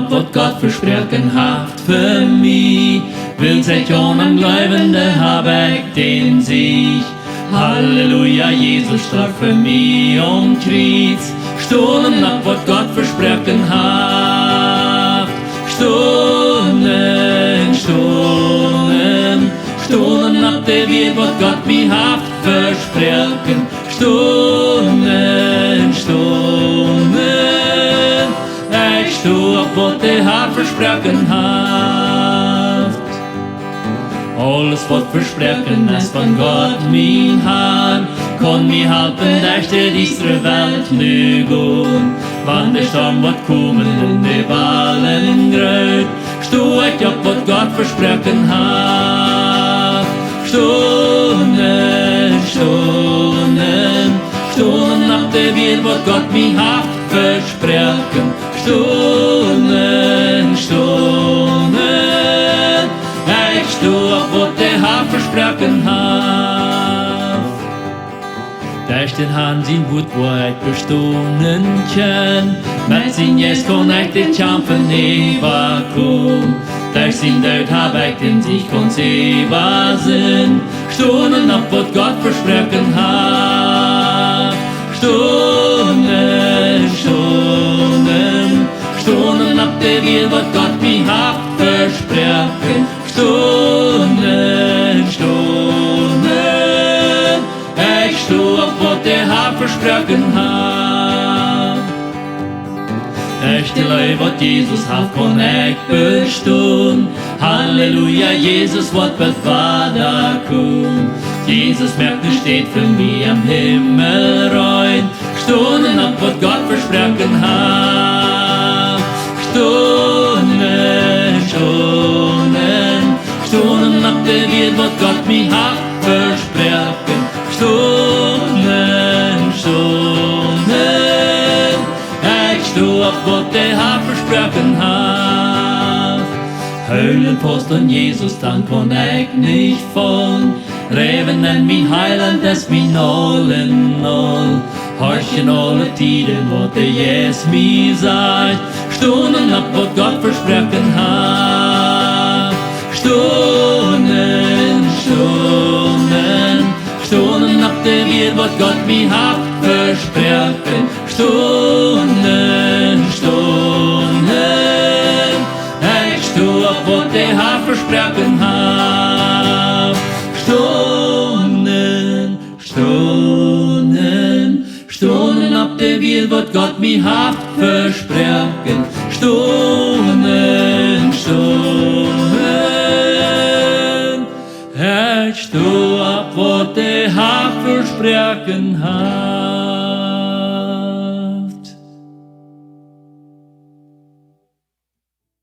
ab, wat Gott versprochen haft für mich. Will sich an am Glaubende hab ich den Sieg. Halleluja, Jesus starb für mich am Kreuz. Stohlen ab, wat Gott versprochen haft. Stohlen, stohlen, stohlen ab, der wird, wat Gott mir haft versprochen. Stohlen, stohlen, ich stoh ab, wat der Herr versprochen haft. Alles, was versprochen ist von Gott, mein Herr, kann mir helfen, durch diese Welt nu gehen. Wann der Sturm wird kommen und die Wellen gröt, stoh ich ab, was Gott versprochen hat. Stohlen, stohlen, stohlen ab, der wird, was Gott mir hat versprochen. Stohlen, stohlen, ich stoh ab, was der Herr versprochen hat. Durch den Herrn sein Wut, wo ich bestohlen kann, mit sein Jes kann ich den Kämpfen überkommen. Durch sein Tod hab ich den Sieg und sie wasen. Stohlen ab, was Gott versprochen hat. Stohlen, stohlen, stohlen ab, der wird, was Gott mir hat versprochen. Stohlen, stohlen, ich stoh ab, was der Herr versprochen hat. Durch die Leute, was Jesus hat, kann ich bestehen. Halleluja, Jesus, wird bei Vater kommen. Jesus merkt, steht für mich am Himmel rein. Stohlen ab, was Gott versprochen hat. Stohlen, stohlen, stohlen ab, der wird, was Gott mir hat versprochen. Stohlen, stohlen, ich stoh ab, was der Herr versprochen hat. Höllenpost und Jesus, dann kann ich nicht fallen. Reven en mein Heiland, das mein All in all. Horchen alle Tiden, was der Jesus mir sagt. Stunden ab, was Gott versprochen hat. Stunden, stunden, stunden ab, der wird, was Gott mir hat versprochen. Stunden, stunden, ich stoh ab, was der Herr versprochen hat. Stunden, stunden, stunden ab, der wird, was Gott mir hat versprochen. Stunden, stunden, ich stoh ab, was der Herr versprochen hat.